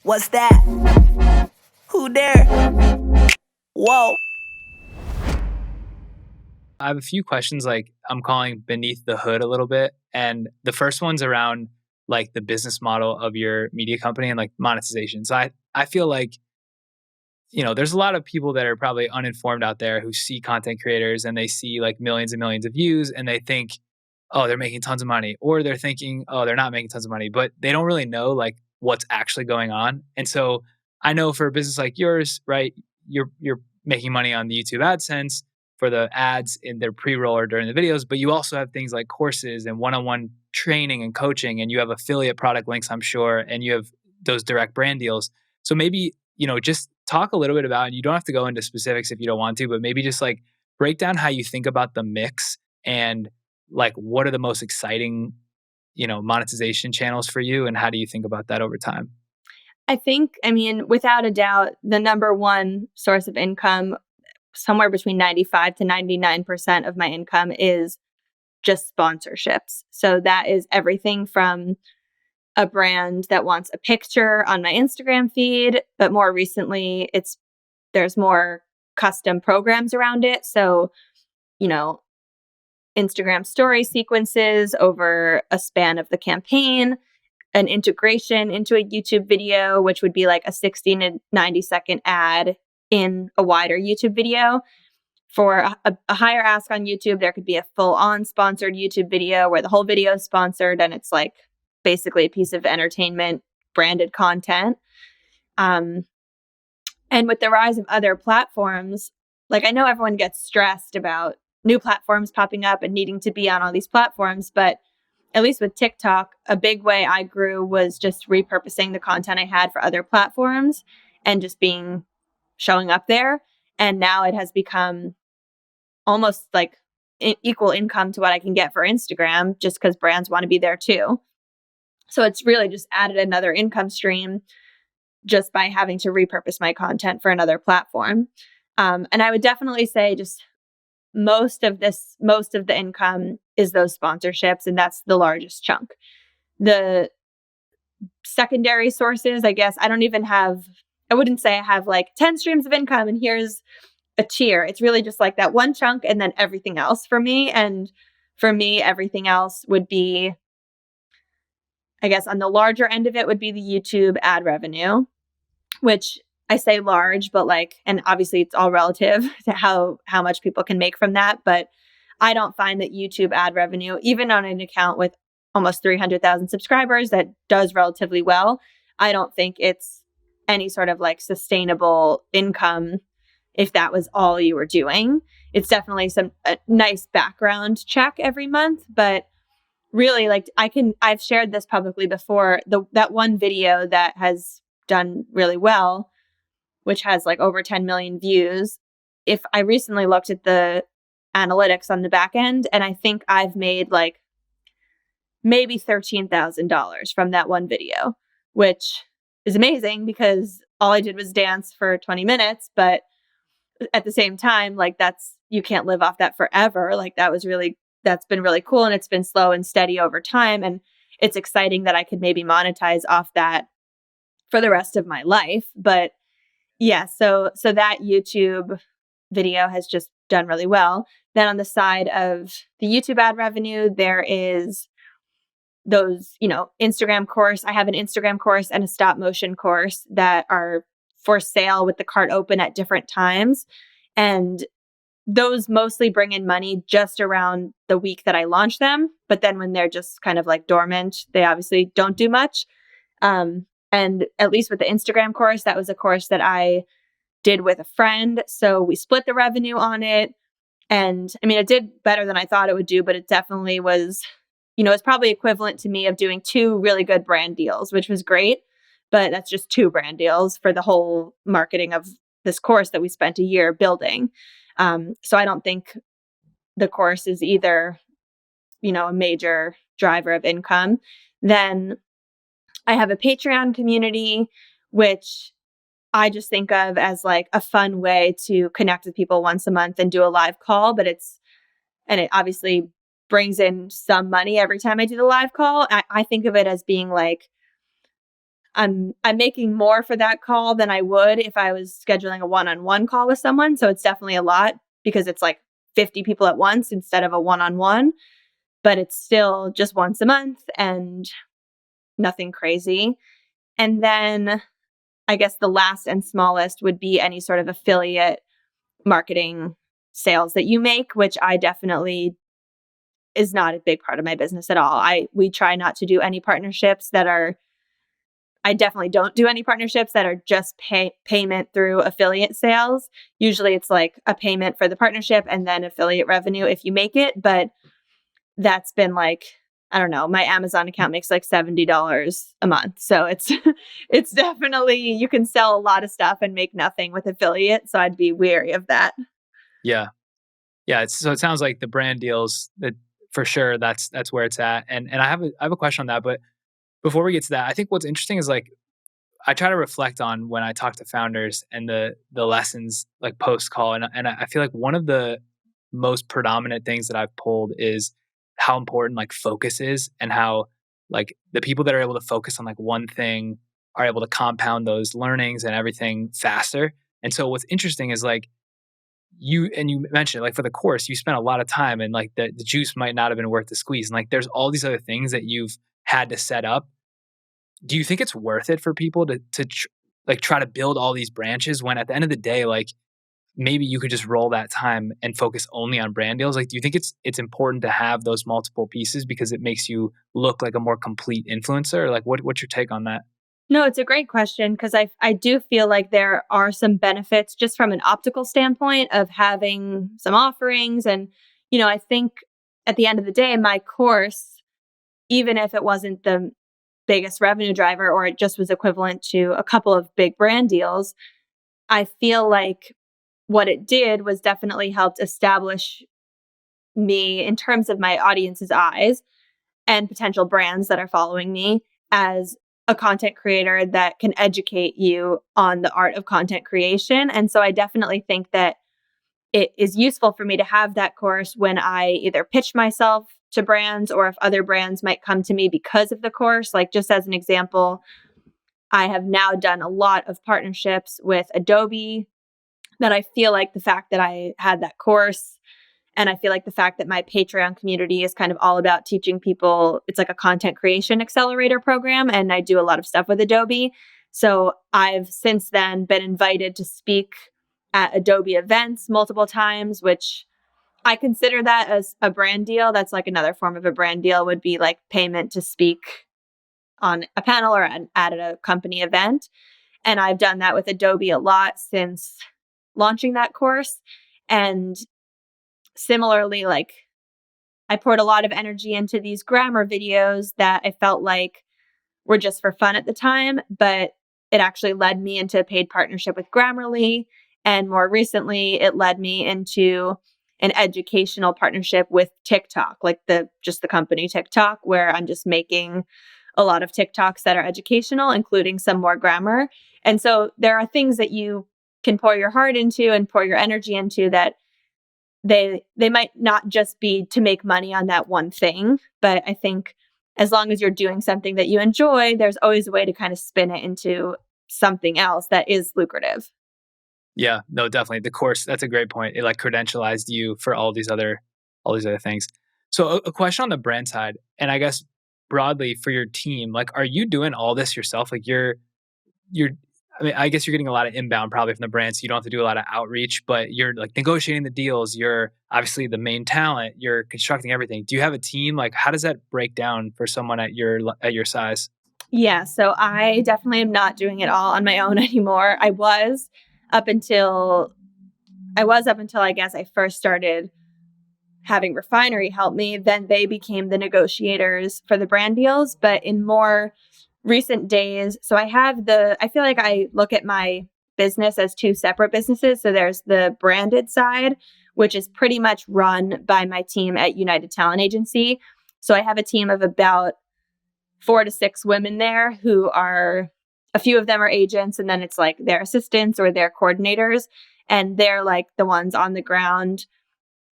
What's that? Who there? Whoa. I have a few questions like I'm calling beneath the hood a little bit. And the first one's around like the business model of your media company and like monetization. So I feel like, there's a lot of people that are probably uninformed out there who see content creators and they see like millions and millions of views and they think, oh, they're making tons of money, or they're thinking, oh, they're not making tons of money, but they don't really know like what's actually going on. And so I know for a business like yours, right, you're making money on the YouTube AdSense for the ads in their pre-roll or during the videos, but you also have things like courses and one-on-one training and coaching, and you have affiliate product links, I'm sure, and you have those direct brand deals. So maybe, just talk a little bit about, and you don't have to go into specifics if you don't want to, but maybe just like break down how you think about the mix and like what are the most exciting, monetization channels for you, and how do you think about that over time? Without a doubt, the number one source of income, somewhere between 95 to 99% of my income is just sponsorships. So that is everything from a brand that wants a picture on my Instagram feed, but more recently there's more custom programs around it. So, Instagram story sequences over a span of the campaign, an integration into a YouTube video, which would be like a 60 to 90-second ad in a wider YouTube video. For a higher ask on YouTube, there could be a full-on sponsored YouTube video where the whole video is sponsored and it's like basically a piece of entertainment branded content. And with the rise of other platforms, like I know everyone gets stressed about new platforms popping up and needing to be on all these platforms, but at least with TikTok, a big way I grew was just repurposing the content I had for other platforms and just showing up there. And now it has become almost like equal income to what I can get for Instagram, just because brands want to be there too. So it's really just added another income stream just by having to repurpose my content for another platform. And I would definitely say just most of the income is those sponsorships, and that's the largest chunk. The secondary sources, I guess, I wouldn't say I have like 10 streams of income and here's a tier. It's really just like that one chunk and then everything else for me. And for me, everything else would be, I guess, on the larger end of it would be the YouTube ad revenue, which I say large, but and obviously it's all relative to how much people can make from that. But I don't find that YouTube ad revenue, even on an account with almost 300,000 subscribers that does relatively well, I don't think it's any sort of like sustainable income if that was all you were doing. It's definitely a nice background check every month, but really I've shared this publicly before, that one video that has done really well, which has like over 10 million views. If I recently looked at the analytics on the back end, and I think I've made like maybe $13,000 from that one video, which is amazing because all I did was dance for 20 minutes. But at the same time, you can't live off that forever. That's been really cool. And it's been slow and steady over time. And it's exciting that I could maybe monetize off that for the rest of my life. But yeah, so that YouTube video has just done really well. Then on the side of the YouTube ad revenue, there is those, Instagram course. I have an Instagram course and a stop motion course that are for sale with the cart open at different times. And those mostly bring in money just around the week that I launch them. But then when they're just kind of like dormant, they obviously don't do much. And at least with the Instagram course, that was a course that I did with a friend. So we split the revenue on it. And it did better than I thought it would do, but it definitely was, it's probably equivalent to me of doing 2 really good brand deals, which was great. But that's just 2 brand deals for the whole marketing of this course that we spent a year building. So I don't think the course is either, a major driver of income. Then I have a Patreon community, which I just think of as like a fun way to connect with people once a month and do a live call. But it obviously brings in some money every time I do the live call. I think of it as being like, I'm making more for that call than I would if I was scheduling a one-on-one call with someone. So it's definitely a lot because it's like 50 people at once instead of a one-on-one, but it's still just once a month and nothing crazy. And then I guess the last and smallest would be any sort of affiliate marketing sales that you make, which I definitely is not a big part of my business at all. We try not to do any partnerships that are I definitely don't do any partnerships that are just payment through affiliate sales. Usually it's like a payment for the partnership and then affiliate revenue if you make it, but that's been like, I don't know, my Amazon account makes like $70 a month. So it's it's definitely, you can sell a lot of stuff and make nothing with affiliate, so I'd be wary of that. Yeah. Yeah, so it sounds like the brand deals that for sure that's where it's at. And I have a question on that, but before we get to that, I think what's interesting is like I try to reflect on when I talk to founders and the lessons like post call, and I feel like one of the most predominant things that I've pulled is how important like focus is, and how like the people that are able to focus on like one thing are able to compound those learnings and everything faster. And so what's interesting is like you mentioned like for the course you spent a lot of time, and like the juice might not have been worth the squeeze, and like there's all these other things that you've had to set up. Do you think it's worth it for people like try to build all these branches when at the end of the day, like maybe you could just roll that time and focus only on brand deals? Like, do you think it's important to have those multiple pieces because it makes you look like a more complete influencer? Like, what's your take on that? No, it's a great question because I do feel like there are some benefits just from an optical standpoint of having some offerings. And, I think at the end of the day, my course, even if it wasn't the biggest revenue driver or it just was equivalent to a couple of big brand deals, I feel like what it did was definitely helped establish me in terms of my audience's eyes and potential brands that are following me as a content creator that can educate you on the art of content creation. And so I definitely think that it is useful for me to have that course when I either pitch myself to brands or if other brands might come to me because of the course. Like, just as an example, I have now done a lot of partnerships with Adobe that I feel like the fact that I had that course, and I feel like the fact that my Patreon community is kind of all about teaching people, it's like a content creation accelerator program, and I do a lot of stuff with Adobe. So I've since then been invited to speak at Adobe events multiple times, which I consider that as a brand deal. That's like another form of a brand deal, would be like payment to speak on a panel or at a company event. And I've done that with Adobe a lot since launching that course. And similarly, like I poured a lot of energy into these grammar videos that I felt like were just for fun at the time, but it actually led me into a paid partnership with Grammarly. And more recently, it led me into an educational partnership with TikTok, like the company TikTok, where I'm just making a lot of TikToks that are educational, including some more grammar. And so there are things that you can pour your heart into and pour your energy into that they might not just be to make money on that one thing, but I think as long as you're doing something that you enjoy, there's always a way to kind of spin it into something else that is lucrative. Yeah, no, definitely. The course, that's a great point. It like credentialized you for all these other things. So a question on the brand side, and I guess broadly for your team, like are you doing all this yourself? Like you're I mean, I guess you're getting a lot of inbound probably from the brands, so you don't have to do a lot of outreach, but you're like negotiating the deals, you're obviously the main talent, you're constructing everything. Do you have a team? Like how does that break down for someone at your size? Yeah, so I definitely am not doing it all on my own anymore. Up until up until I guess I first started having Refinery help me. Then they became the negotiators for the brand deals. But in more recent days, so I feel like I look at my business as two separate businesses. So there's the branded side, which is pretty much run by my team at United Talent Agency. So I have a team of about 4 to 6 women there who are, a few of them are agents, and then it's like their assistants or their coordinators. And they're like the ones on the ground.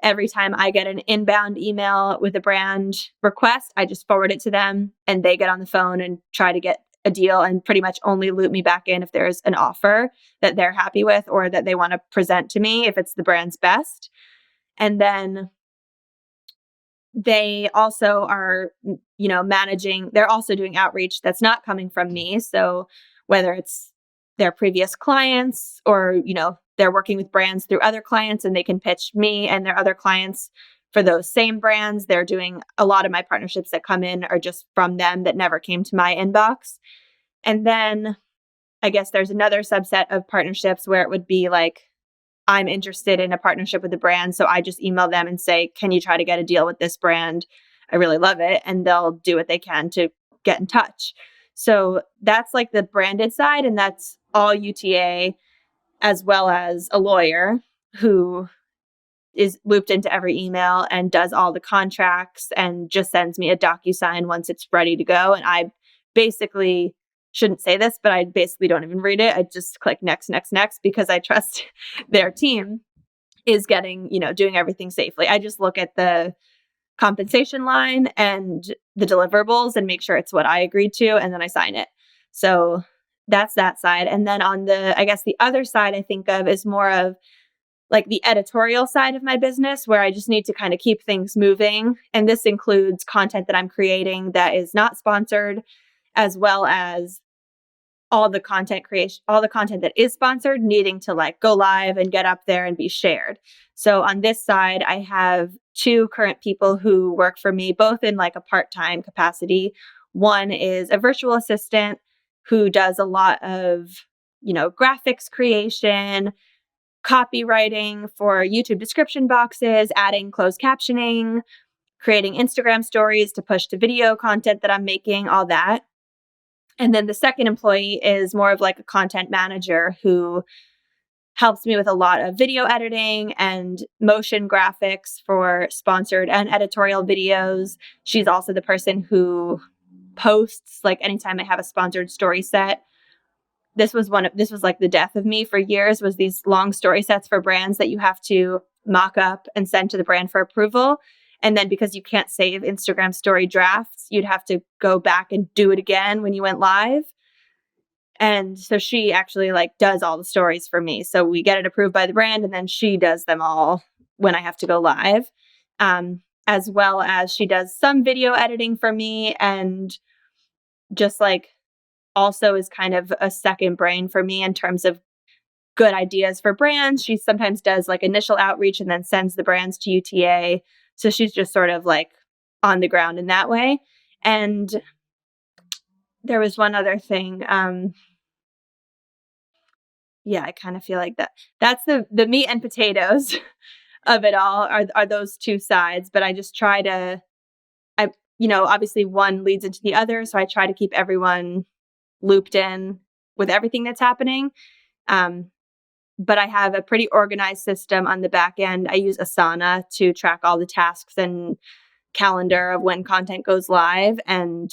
Every time I get an inbound email with a brand request, I just forward it to them and they get on the phone and try to get a deal and pretty much only loop me back in if there's an offer that they're happy with or that they want to present to me if it's the brand's best. And then they also are, managing, they're also doing outreach that's not coming from me. So whether it's their previous clients or, they're working with brands through other clients and they can pitch me and their other clients for those same brands. They're doing a lot of my partnerships that come in are just from them that never came to my inbox. And then I guess there's another subset of partnerships where it would be like, I'm interested in a partnership with a brand. So I just email them and say, can you try to get a deal with this brand? I really love it. And they'll do what they can to get in touch. So that's like the branded side. And that's all UTA, as well as a lawyer who is looped into every email and does all the contracts and just sends me a DocuSign once it's ready to go. And I basically shouldn't say this, but I basically don't even read it. I just click next, next, next, because I trust their team is getting, doing everything safely. I just look at the compensation line and the deliverables and make sure it's what I agreed to, and then I sign it. So that's that side. And then on the other side I think of is more of like the editorial side of my business, where I just need to kind of keep things moving. And this includes content that I'm creating that is not sponsored, as well as all the content that is sponsored needing to like go live and get up there and be shared. So on this side, I have 2 current people who work for me, both in like a part-time capacity. One is a virtual assistant who does a lot of, graphics creation, copywriting for YouTube description boxes, adding closed captioning, creating Instagram stories to push to video content that I'm making, all that. And then the second employee is more of like a content manager who helps me with a lot of video editing and motion graphics for sponsored and editorial videos. She's also the person who posts, like anytime I have a sponsored story set. This was like the death of me for years, was these long story sets for brands that you have to mock up and send to the brand for approval. And then because you can't save Instagram story drafts, you'd have to go back and do it again when you went live. And so she actually like does all the stories for me. So we get it approved by the brand and then she does them all when I have to go live. As well as she does some video editing for me, and just like also is kind of a second brain for me in terms of good ideas for brands. She sometimes does like initial outreach and then sends the brands to UTA. So she's just sort of like on the ground in that way. And there was one other thing. I kind of feel like that's the meat and potatoes of it all are those 2 sides. But I just try to, obviously one leads into the other. So I try to keep everyone looped in with everything that's happening. But I have a pretty organized system on the back end. I use Asana to track all the tasks and calendar of when content goes live. And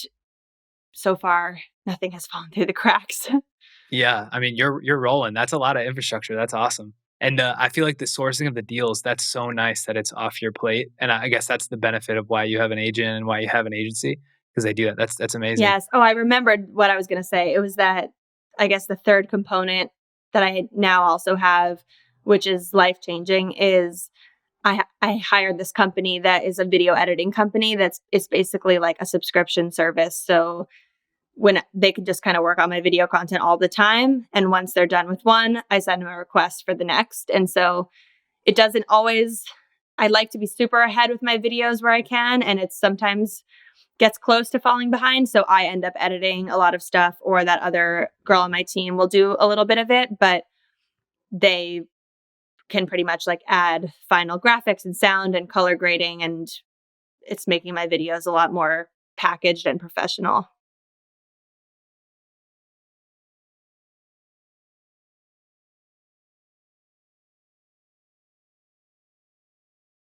so far, nothing has fallen through the cracks. Yeah, I mean, you're rolling. That's a lot of infrastructure. That's awesome. And I feel like the sourcing of the deals, that's so nice that it's off your plate. And I guess that's the benefit of why you have an agent and why you have an agency, because they do that. That's amazing. Yes. Oh, I remembered what I was going to say. It was that, I guess the third component that I now also have, which is life-changing, is I hired this company that is a video editing company it's basically like a subscription service. So when they can just kind of work on my video content all the time. And once they're done with one, I send them a request for the next. And so it doesn't always, I like to be super ahead with my videos where I can. And it sometimes gets close to falling behind. So I end up editing a lot of stuff, or that other girl on my team will do a little bit of it, but they can pretty much like add final graphics and sound and color grading. And it's making my videos a lot more packaged and professional.